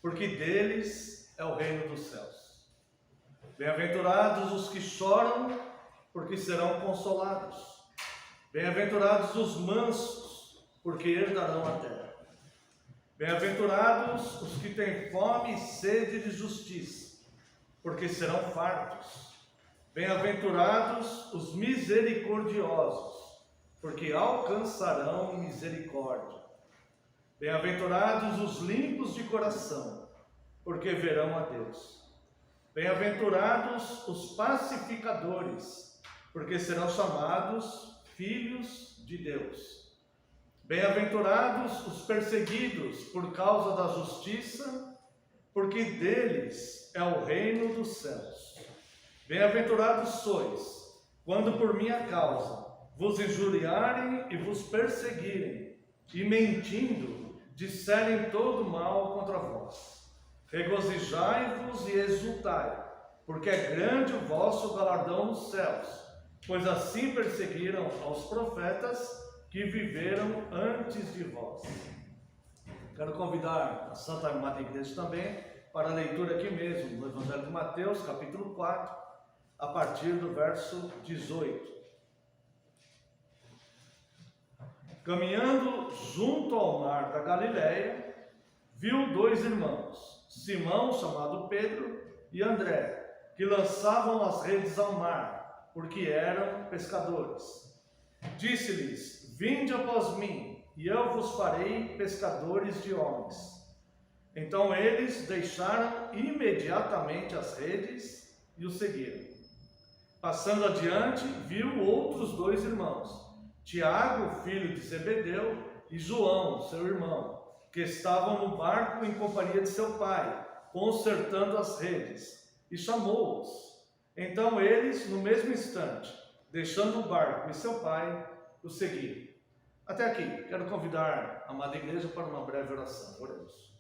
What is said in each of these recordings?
porque deles é o reino dos céus. Bem-aventurados os que choram, porque serão consolados. Bem-aventurados os mansos, porque herdarão a terra. Bem-aventurados os que têm fome e sede de justiça, porque serão fartos. Bem-aventurados os misericordiosos, porque alcançarão misericórdia. Bem-aventurados os limpos de coração, porque verão a Deus. Bem-aventurados os pacificadores, porque serão chamados filhos de Deus. Bem-aventurados os perseguidos por causa da justiça, porque deles é o reino dos céus. Bem-aventurados sois, quando por minha causa vos injuriarem e vos perseguirem, e mentindo disserem todo mal contra vós. Regozijai-vos e exultai, porque é grande o vosso galardão nos céus, pois assim perseguiram aos profetas que viveram antes de vós. Quero convidar a Santa Amada Igreja também para a leitura aqui mesmo, no Evangelho de Mateus, capítulo 4, a partir do verso 18. Caminhando junto ao mar da Galileia, viu dois irmãos, Simão, chamado Pedro, e André, que lançavam as redes ao mar, porque eram pescadores. Disse-lhes: vinde após mim, e eu vos farei pescadores de homens. Então eles deixaram imediatamente as redes e o seguiram. Passando adiante, viu outros dois irmãos, Tiago, filho de Zebedeu, e João, seu irmão, que estavam no barco em companhia de seu pai, consertando as redes, e chamou-os. Então eles, no mesmo instante, deixando o barco e seu pai, o seguiram. Até aqui, quero convidar a amada igreja para uma breve oração. Oremos.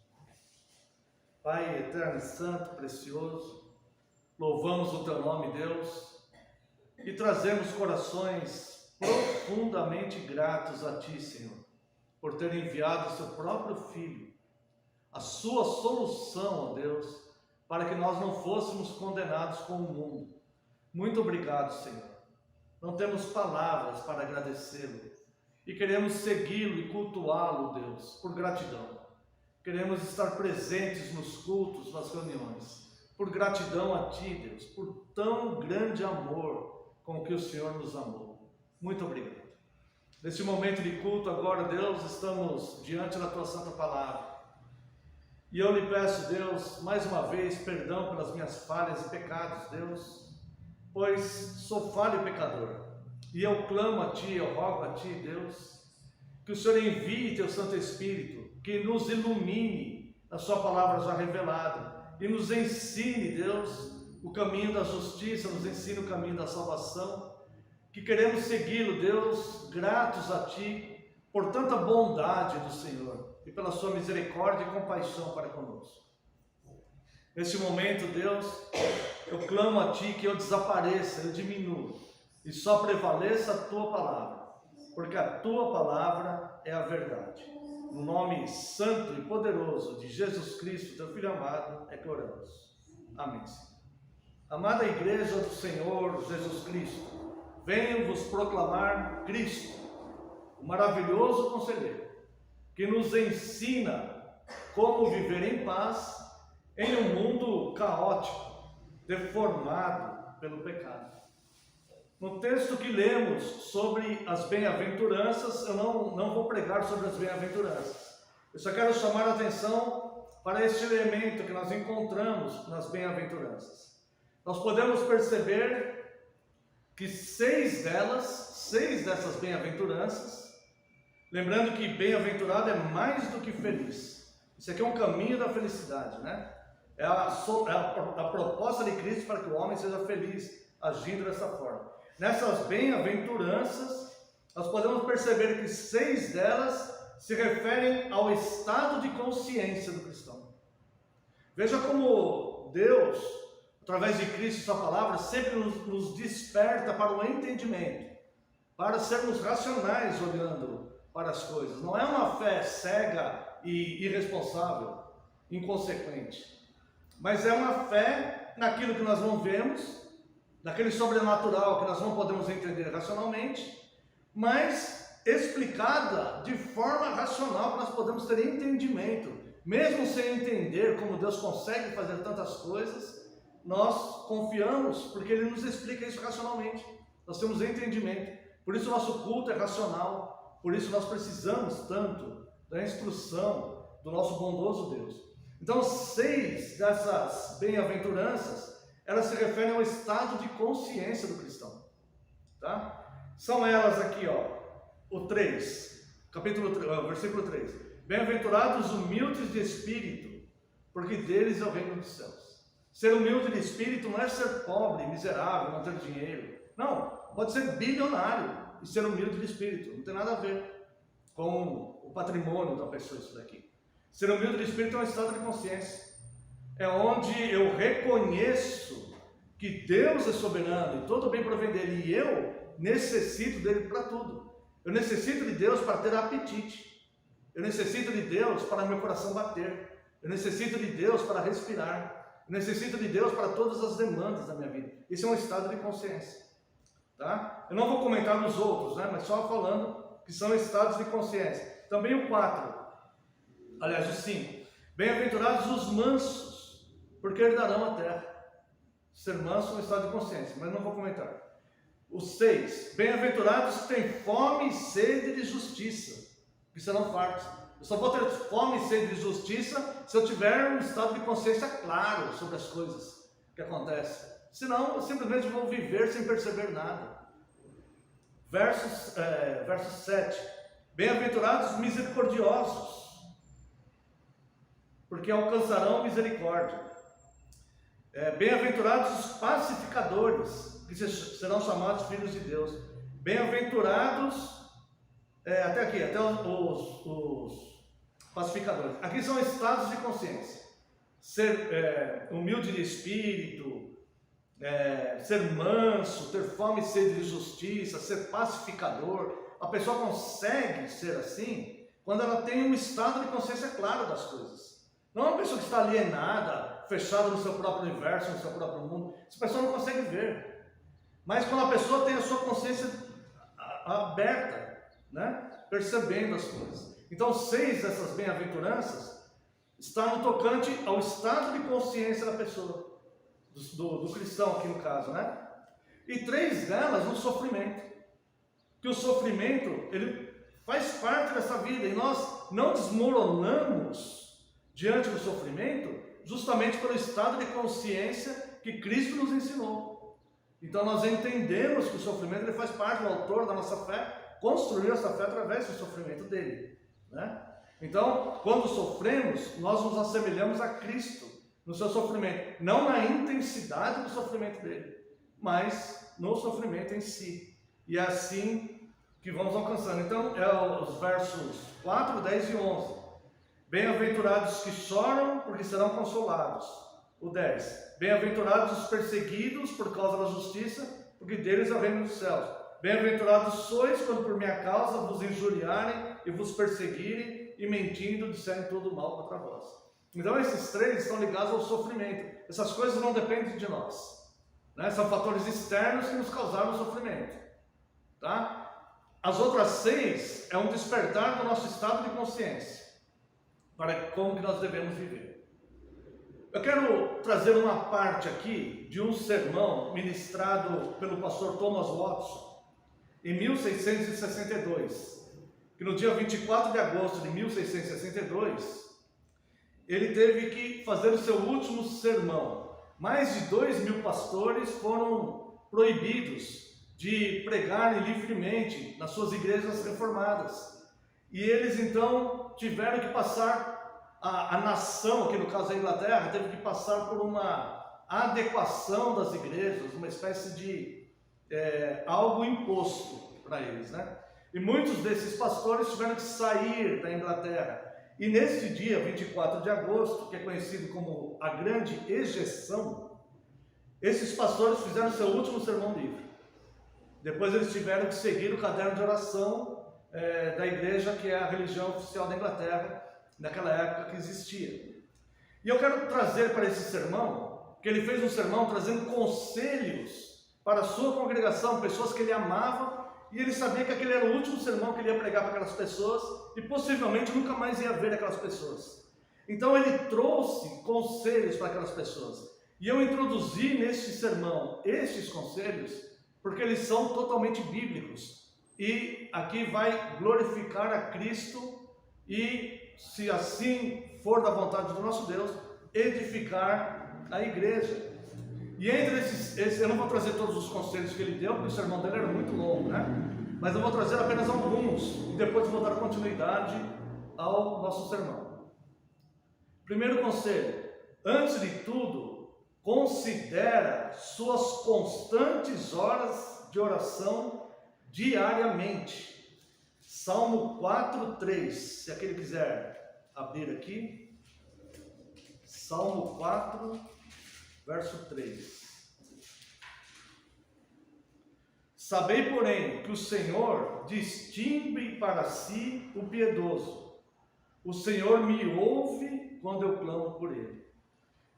Pai eterno e santo, precioso, louvamos o teu nome, Deus, e trazemos corações profundamente gratos a ti, Senhor, por ter enviado o seu próprio Filho, a sua solução, ó Deus, para que nós não fôssemos condenados com o mundo. Muito obrigado, Senhor. Não temos palavras para agradecê-lo e queremos segui-lo e cultuá-lo, Deus, por gratidão. Queremos estar presentes nos cultos, nas reuniões, por gratidão a ti, Deus, por tão grande amor com que o Senhor nos amou. Muito obrigado. Neste momento de culto agora, Deus, estamos diante da tua santa palavra. E eu lhe peço, Deus, mais uma vez, perdão pelas minhas falhas e pecados, Deus, pois sou falho e pecador. E eu clamo a ti, eu rogo a ti, Deus, que o Senhor envie teu Santo Espírito, que nos ilumine na sua palavra já revelada e nos ensine, Deus, o caminho da justiça, nos ensine o caminho da salvação, que queremos segui-lo, Deus, gratos a ti por tanta bondade do Senhor e pela sua misericórdia e compaixão para conosco. Neste momento, Deus, eu clamo a ti que eu desapareça, eu diminua e só prevaleça a tua palavra, porque a tua palavra é a verdade. No nome santo e poderoso de Jesus Cristo, teu Filho amado, é que oramos. Amém. Amada Igreja do Senhor Jesus Cristo, venho vos proclamar Cristo, o maravilhoso conselheiro, que nos ensina como viver em paz em um mundo caótico, deformado pelo pecado. No texto que lemos sobre as bem-aventuranças, eu não vou pregar sobre as bem-aventuranças. Eu só quero chamar a atenção para este elemento que nós encontramos nas bem-aventuranças. Nós podemos perceber que seis dessas bem-aventuranças, lembrando que bem-aventurado é mais do que feliz. Isso aqui é um caminho da felicidade, né? É a proposta de Cristo para que o homem seja feliz, agindo dessa forma. Nessas bem-aventuranças, nós podemos perceber que seis delas se referem ao estado de consciência do cristão. Veja como Deus, através de Cristo e sua palavra, sempre nos desperta para o entendimento, para sermos racionais olhando para as coisas. Não é uma fé cega e irresponsável, inconsequente. Mas é uma fé naquilo que nós não vemos, naquele sobrenatural que nós não podemos entender racionalmente, mas explicada de forma racional, que nós podemos ter entendimento. Mesmo sem entender como Deus consegue fazer tantas coisas, nós confiamos porque Ele nos explica isso racionalmente. Nós temos entendimento. Por isso o nosso culto é racional. Por isso nós precisamos tanto da instrução do nosso bondoso Deus. Então 6 dessas bem-aventuranças, elas se referem ao estado de consciência do cristão. Tá? São elas aqui, ó, o 3, versículo 3. Bem-aventurados os humildes de espírito, porque deles é o reino dos céus. Ser humilde de espírito não é ser pobre, miserável, não ter dinheiro. Não, pode ser bilionário e ser humilde de espírito. Não tem nada a ver com o patrimônio da pessoa isso daqui. Ser humilde de espírito é um estado de consciência. É onde eu reconheço que Deus é soberano e todo bem provém dele, e eu necessito dele para tudo. Eu necessito de Deus para ter apetite. Eu necessito de Deus para meu coração bater. Eu necessito de Deus para respirar. Eu necessito de Deus para todas as demandas da minha vida. Esse é um estado de consciência. Tá? Eu não vou comentar nos outros, né? Mas só falando que são estados de consciência. Também o 4, aliás o 5. Bem-aventurados os mansos, porque herdarão a terra. Ser manso é um estado de consciência, mas não vou comentar. O 6. Bem-aventurados que têm fome e sede de justiça, que serão fartos. Eu só vou ter fome e sede de justiça se eu tiver um estado de consciência claro sobre as coisas que acontecem. Senão, eu simplesmente vou viver sem perceber nada. Verso 7. Bem-aventurados misericordiosos, porque alcançarão misericórdia. Bem-aventurados os pacificadores, que serão chamados filhos de Deus. Bem-aventurados, até os pacificadores. Aqui são estados de consciência. Ser humilde de espírito, ser manso, ter fome e sede de justiça, ser pacificador. A pessoa consegue ser assim quando ela tem um estado de consciência claro das coisas. Não é uma pessoa que está alienada, fechada no seu próprio universo, no seu próprio mundo. Essa pessoa não consegue ver. Mas quando a pessoa tem a sua consciência aberta, né? Percebendo as coisas. Então 6 dessas bem-aventuranças está no tocante ao estado de consciência da pessoa, do cristão aqui no caso, né? E 3 delas no sofrimento. Que o sofrimento, ele faz parte dessa vida, e nós não desmoronamos diante do sofrimento, justamente pelo estado de consciência que Cristo nos ensinou. Então nós entendemos que o sofrimento ele faz parte, do autor da nossa fé construiu essa fé através do sofrimento dele, né? Então, quando sofremos, nós nos assemelhamos a Cristo no seu sofrimento, não na intensidade do sofrimento dele, mas no sofrimento em si. E é assim que vamos alcançando. Então, os versos 4, 10 e 11. Bem-aventurados que choram, porque serão consolados. O 10. Bem-aventurados os perseguidos por causa da justiça, porque deles é o reino dos céus. Bem-aventurados sois quando por minha causa vos injuriarem e vos perseguirem e mentindo disserem todo o mal contra vós. Então esses 3 estão ligados ao sofrimento. Essas coisas não dependem de nós, né? São fatores externos que nos causaram o sofrimento, tá? As outras 6 é um despertar do nosso estado de consciência para como que nós devemos viver. Eu quero trazer uma parte aqui de um sermão ministrado pelo pastor Thomas Watson em 1662, que no dia 24 de agosto de 1662, ele teve que fazer o seu último sermão. Mais de 2.000 pastores foram proibidos de pregarem livremente nas suas igrejas reformadas. E eles então tiveram que passar, a nação, aqui no caso a Inglaterra, teve que passar por uma adequação das igrejas, uma espécie de algo imposto para eles, né? E muitos desses pastores tiveram que sair da Inglaterra. E neste dia, 24 de agosto, que é conhecido como a Grande Ejeção, esses pastores fizeram seu último sermão livre. Depois eles tiveram que seguir o caderno de oração da igreja, que é a religião oficial da Inglaterra, naquela época que existia. E eu quero trazer para esse sermão, que ele fez um sermão trazendo conselhos para a sua congregação, pessoas que ele amava, e ele sabia que aquele era o último sermão que ele ia pregar para aquelas pessoas, e possivelmente nunca mais ia ver aquelas pessoas. Então ele trouxe conselhos para aquelas pessoas. E eu introduzi neste sermão estes conselhos, porque eles são totalmente bíblicos. E aqui vai glorificar a Cristo e, se assim for da vontade do nosso Deus, edificar a igreja. E entre esses, eu não vou trazer todos os conselhos que ele deu, porque o sermão dele era muito longo, né? Mas eu vou trazer apenas alguns, e depois vou dar continuidade ao nosso sermão. Primeiro conselho: antes de tudo, considera suas constantes horas de oração diariamente. Salmo 4:3, se aquele quiser abrir aqui. Salmo 4, verso 3. Sabei, porém, que o Senhor distingue para si o piedoso. O Senhor me ouve quando eu clamo por ele.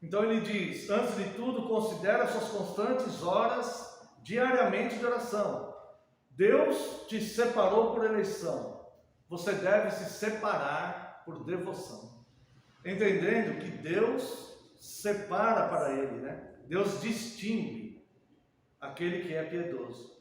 Então ele diz: antes de tudo, considera suas constantes horas diariamente de oração. Deus te separou por eleição. Você deve se separar por devoção. Entendendo que Deus separa para ele, né? Deus distingue aquele que é piedoso.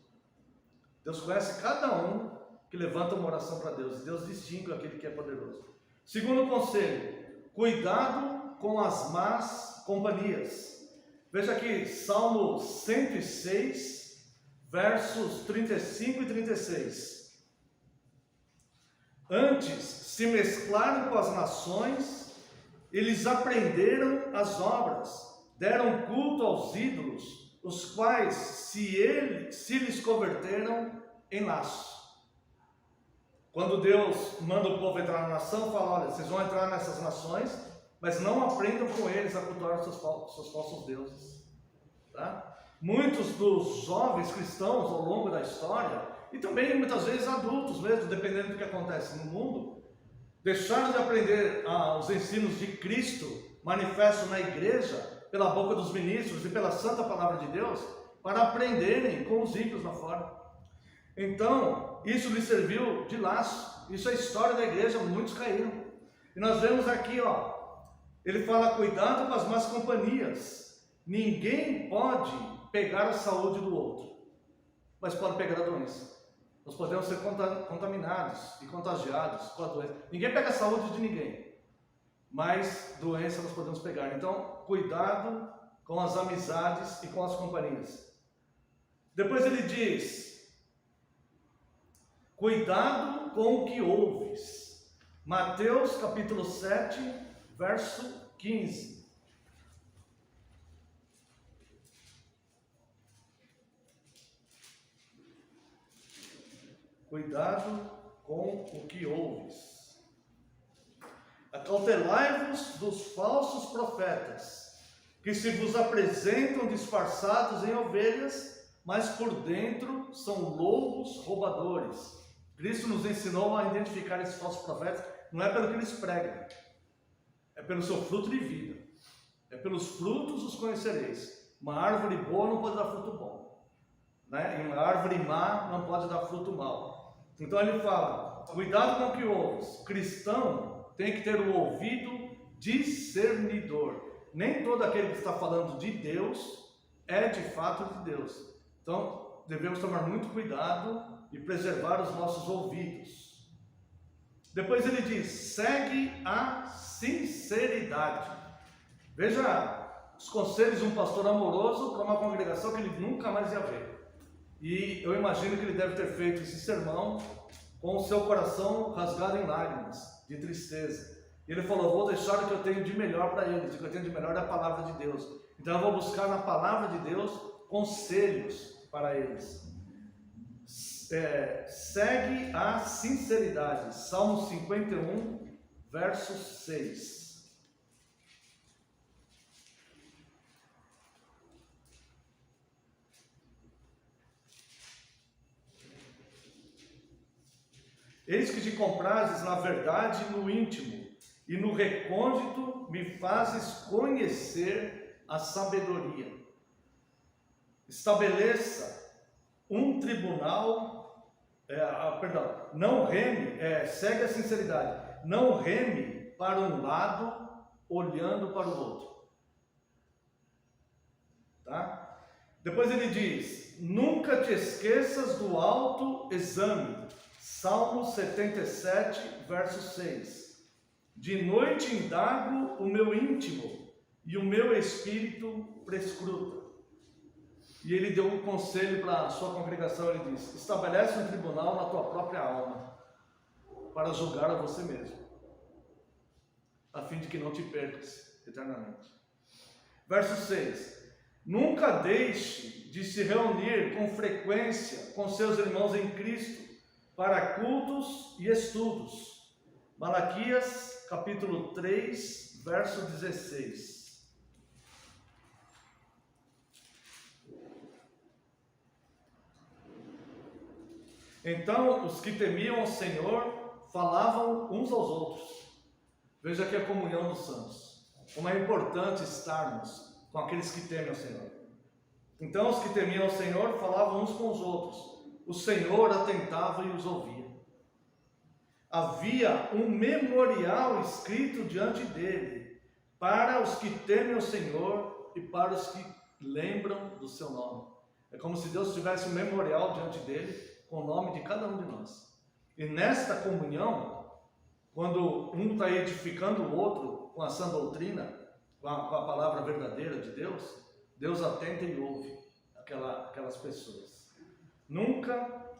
Deus conhece cada um que levanta uma oração para Deus. E Deus distingue aquele que é poderoso. Segundo conselho: cuidado com as más companhias. Veja aqui, Salmo 106, versos 35 e 36. Antes se mesclaram com as nações, eles aprenderam as obras, deram culto aos ídolos, os quais se lhes converteram em laço. Quando Deus manda o povo entrar na nação, fala: olha, vocês vão entrar nessas nações, mas não aprendam com eles a cultuar seus falsos deuses. Tá? Muitos dos jovens cristãos ao longo da história, e também muitas vezes adultos mesmo, dependendo do que acontece no mundo, deixaram de aprender os ensinos de Cristo manifesto na igreja, pela boca dos ministros e pela santa palavra de Deus, para aprenderem com os ímpios lá fora. Então, isso lhe serviu de laço. Isso é a história da igreja, muitos caíram. E nós vemos aqui, ele fala: cuidado com as más companhias. Ninguém pode pegar a saúde do outro, mas pode pegar a doença. Nós podemos ser contaminados e contagiados com a doença. Ninguém pega a saúde de ninguém, mas doença nós podemos pegar. Então, cuidado com as amizades e com as companhias. Depois ele diz: cuidado com o que ouves. Mateus capítulo 7, verso 15. Cuidado com o que ouves. Acautelai-vos dos falsos profetas, que se vos apresentam disfarçados em ovelhas, mas por dentro são lobos roubadores. Cristo nos ensinou a identificar esses falsos profetas, não é pelo que eles pregam, é pelo seu fruto de vida. É pelos frutos os conhecereis. Uma árvore boa não pode dar fruto bom, né? E uma árvore má não pode dar fruto mau. Então ele fala: cuidado com o que ouves. Cristão tem que ter o ouvido discernidor. Nem todo aquele que está falando de Deus é de fato de Deus. Então devemos tomar muito cuidado e preservar os nossos ouvidos. Depois ele diz: segue a sinceridade. Veja os conselhos de um pastor amoroso para uma congregação que ele nunca mais ia ver. E eu imagino que ele deve ter feito esse sermão com o seu coração rasgado em lágrimas, de tristeza. E ele falou: vou deixar o que eu tenho de melhor para eles. O que eu tenho de melhor é a palavra de Deus. Então eu vou buscar na palavra de Deus conselhos para eles. Segue a sinceridade. Salmo 51, verso 6. Eis que te comprases na verdade no íntimo, e no recôndito me fazes conhecer a sabedoria. Estabeleça um tribunal, não reme, segue a sinceridade, não reme para um lado, olhando para o outro. Tá? Depois ele diz, nunca te esqueças do autoexame. Salmo 77, verso 6. De noite indago o meu íntimo e o meu espírito prescruta. E ele deu um conselho para a sua congregação, ele disse, estabelece um tribunal na tua própria alma, para julgar a você mesmo, a fim de que não te percas eternamente. Verso 6. Nunca deixe de se reunir com frequência com seus irmãos em Cristo, para cultos e estudos. Malaquias, capítulo 3, verso 16. Então, os que temiam o Senhor falavam uns aos outros. Veja aqui a comunhão dos santos. Como é importante estarmos com aqueles que temem o Senhor. Então, os que temiam o Senhor falavam uns com os outros. O Senhor atentava e os ouvia. Havia um memorial escrito diante dele, para os que temem o Senhor e para os que lembram do seu nome. É como se Deus tivesse um memorial diante dele, com o nome de cada um de nós. E nesta comunhão, quando um está edificando o outro com a sã doutrina, com a palavra verdadeira de Deus, Deus atenta e ouve aquelas pessoas. Nunca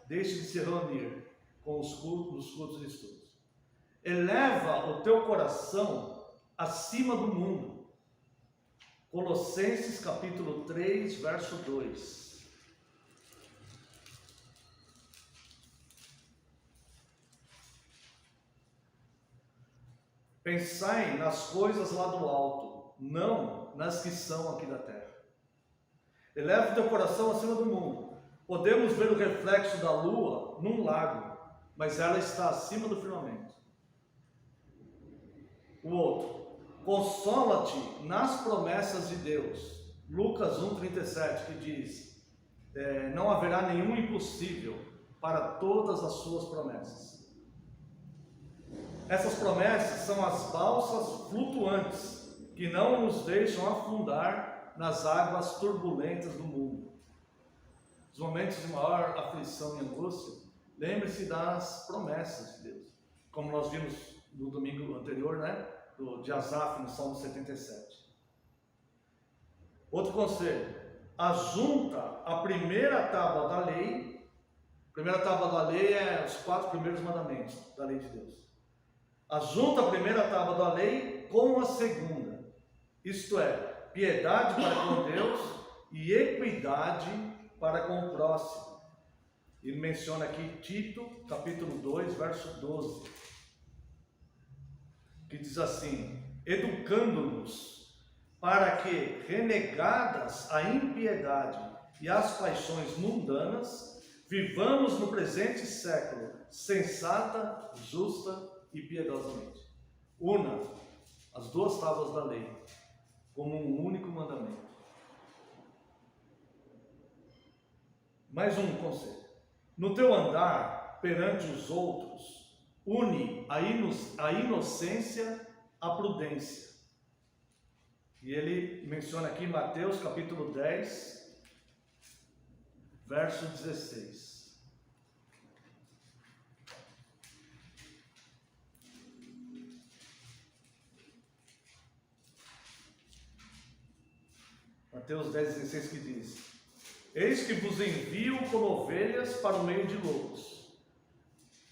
deixe de se reunir com os cultos de estudos. Eleva o teu coração acima do mundo. Colossenses capítulo 3, verso 2. Pensai nas coisas lá do alto, não nas que são aqui da terra. Eleva o teu coração acima do mundo. Podemos ver o reflexo da lua num lago, mas ela está acima do firmamento. O outro, consola-te nas promessas de Deus. Lucas 1,37, que diz, não haverá nenhum impossível para todas as suas promessas. Essas promessas são as balsas flutuantes que não nos deixam afundar nas águas turbulentas do mundo. Nos momentos de maior aflição e angústia, lembre-se das promessas de Deus. Como nós vimos no domingo anterior, de Asaf, no Salmo 77. Outro conselho, ajunta a primeira tábua da lei. A primeira tábua da lei é os 4 primeiros mandamentos da lei de Deus. Ajunta a primeira tábua da lei com a segunda, isto é, piedade para com Deus e equidade para com o próximo. Ele menciona aqui Tito, capítulo 2, verso 12, que diz assim, educando-nos para que, renegadas a impiedade e as paixões mundanas, vivamos no presente século sensata, justa e piedosamente. Una as 2 tábuas da lei como um único mandamento. Mais um conselho. No teu andar perante os outros, une a inocência à prudência. E ele menciona aqui Mateus capítulo 10, verso 16. Mateus 10, 16 que diz, eis que vos envio como ovelhas para o meio de lobos.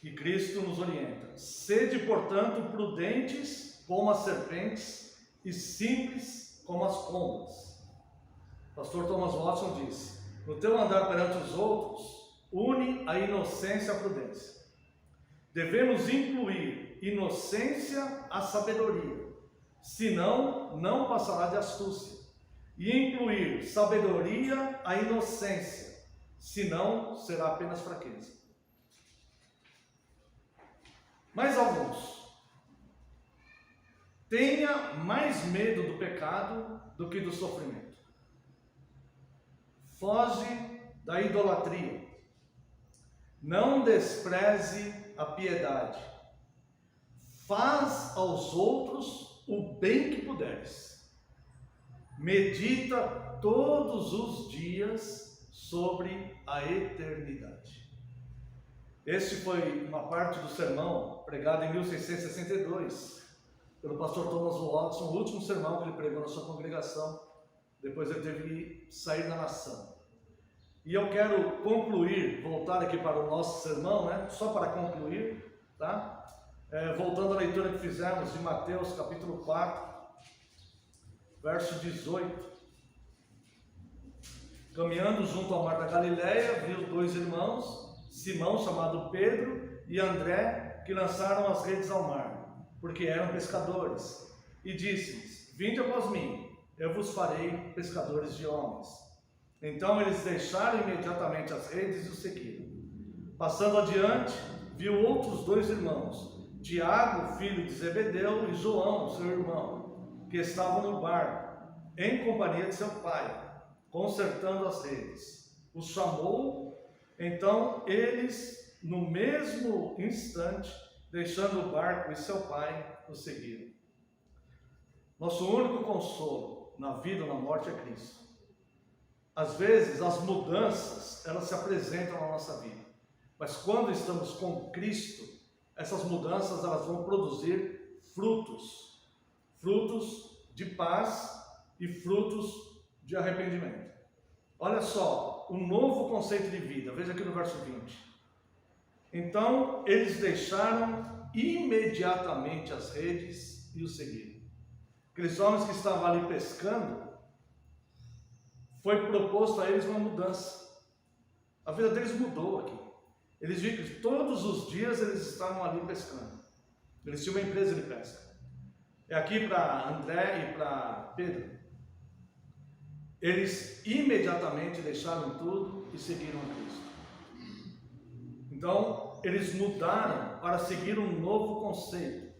E Cristo nos orienta, sede portanto prudentes como as serpentes e simples como as pombas. Pastor Thomas Watson disse, no teu andar perante os outros, une a inocência à prudência. Devemos incluir inocência à sabedoria, senão não passará de astúcia. E incluir sabedoria à inocência, senão será apenas fraqueza. Mais alguns. tenha mais medo do pecado do que do sofrimento. Foge da idolatria. Não despreze a piedade. Faz aos outros o bem que puderes. Medita todos os dias sobre a eternidade. Este foi uma parte do sermão pregado em 1662 pelo pastor Thomas Watson, o último sermão que ele pregou na sua congregação. Depois ele teve que sair da nação. E eu quero concluir, voltar aqui para o nosso sermão, só para concluir, tá? Voltando à leitura que fizemos de Mateus capítulo 4, verso 18. Caminhando junto ao mar da Galileia, viu dois irmãos, Simão, chamado Pedro, e André, que lançaram as redes ao mar, porque eram pescadores. E disse-lhes: vinde após mim, eu vos farei pescadores de homens. Então eles deixaram imediatamente as redes e o seguiram. Passando adiante, viu outros dois irmãos, Tiago, filho de Zebedeu, e João, seu irmão, que estavam no barco, em companhia de seu pai, consertando as redes. Os chamou, então eles, no mesmo instante, deixando o barco e seu pai, o seguiram. Nosso único consolo na vida ou na morte é Cristo. Às vezes as mudanças, elas se apresentam na nossa vida, mas quando estamos com Cristo, essas mudanças elas vão produzir frutos de paz e frutos de arrependimento. Olha só, um novo conceito de vida, veja aqui no verso 20. Então eles deixaram imediatamente as redes e o seguiram. Aqueles homens que estavam ali pescando, foi proposto a eles uma mudança. A vida deles mudou aqui. Eles viram que todos os dias eles estavam ali pescando. Eles tinham uma empresa de pesca. É aqui para André e para Pedro. Eles imediatamente deixaram tudo e seguiram a Cristo. Então, eles mudaram para seguir um novo conceito.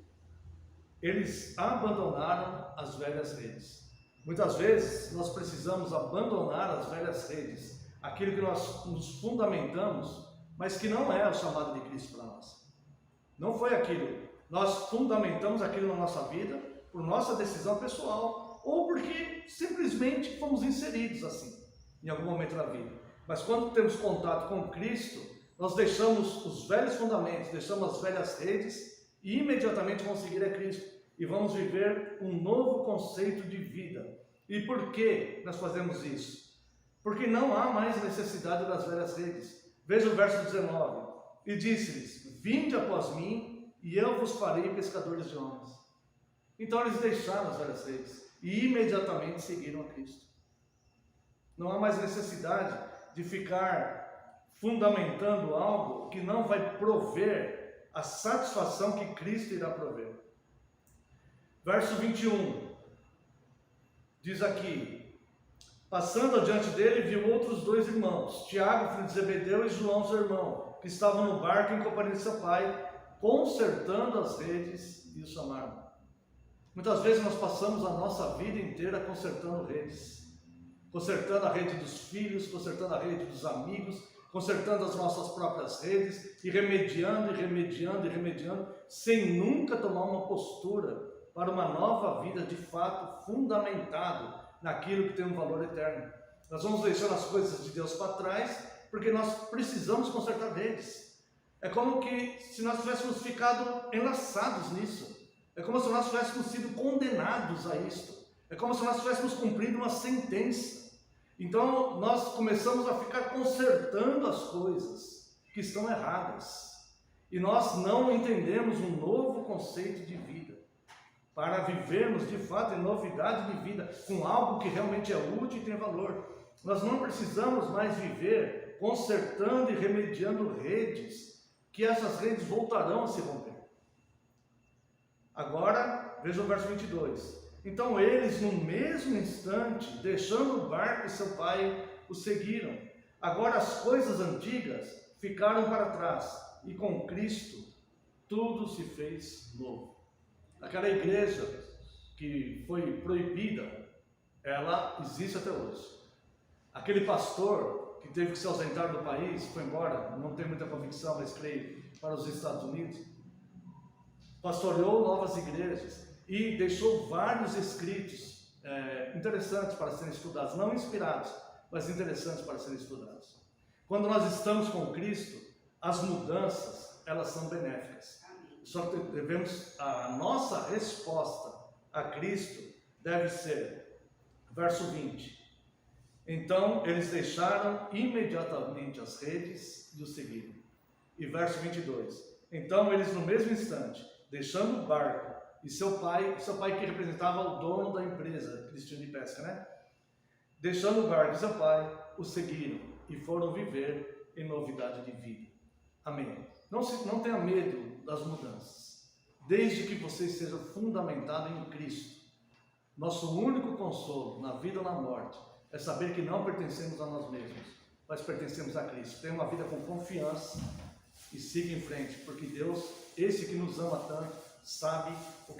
Eles abandonaram as velhas redes. Muitas vezes nós precisamos abandonar as velhas redes, aquilo que nós nos fundamentamos, mas que não é o chamado de Cristo para nós. Não foi aquilo. Nós fundamentamos aquilo na nossa vida por nossa decisão pessoal ou porque simplesmente fomos inseridos assim, em algum momento da vida. Mas quando temos contato com Cristo, nós deixamos os velhos fundamentos, deixamos as velhas redes e imediatamente vamos seguir a Cristo. E vamos viver um novo conceito de vida. E por que nós fazemos isso? Porque não há mais necessidade das velhas redes. Veja o verso 19. E disse-lhes: vinde após mim, e eu vos farei pescadores de homens. Então eles deixaram as velhas redes e imediatamente seguiram a Cristo. Não há mais necessidade de ficar fundamentando algo que não vai prover a satisfação que Cristo irá prover. Verso 21, diz aqui: passando adiante dele, viu outros dois irmãos, Tiago, filho de Zebedeu, e João, seu irmão, que estavam no barco em companhia de seu pai, consertando as redes, e o chamaram. Muitas vezes nós passamos a nossa vida inteira consertando redes, consertando a rede dos filhos, consertando a rede dos amigos, consertando as nossas próprias redes, e remediando, sem nunca tomar uma postura para uma nova vida de fato fundamentado naquilo que tem um valor eterno. Nós vamos deixando as coisas de Deus para trás porque nós precisamos consertar redes. É como que se nós tivéssemos ficado enlaçados nisso. É como se nós tivéssemos sido condenados a isto. É como se nós tivéssemos cumprido uma sentença. Então nós começamos a ficar consertando as coisas que estão erradas. E nós não entendemos um novo conceito de vida, para vivermos de fato em novidade de vida, com algo que realmente é útil e tem valor. Nós não precisamos mais viver consertando e remediando redes, que essas redes voltarão a se romper. Agora, veja o verso 22. Então eles, no mesmo instante, deixando o barco e seu pai, o seguiram. Agora as coisas antigas ficaram para trás, e com Cristo tudo se fez novo. Aquela igreja que foi proibida, ela existe até hoje. Aquele pastor que teve que se ausentar do país, foi embora, não tem muita convicção, mas creio, para os Estados Unidos, pastoreou novas igrejas e deixou vários escritos interessantes para serem estudados, não inspirados, mas interessantes para serem estudados. Quando nós estamos com Cristo, as mudanças, elas são benéficas. Só devemos, a nossa resposta a Cristo deve ser, verso 20, então eles deixaram imediatamente as redes e o seguiram. E verso 22, então eles no mesmo instante, deixando o barco e seu pai que representava o dono da empresa Cristina de Pesca, né? Deixando o barco e seu pai, o seguiram e foram viver em novidade de vida. Amém. Não tenha medo das mudanças, desde que você esteja fundamentado em Cristo. Nosso único consolo na vida ou na morte é saber que não pertencemos a nós mesmos, mas pertencemos a Cristo. Tenha uma vida com confiança e siga em frente, porque Deus, esse que nos ama tanto, sabe o que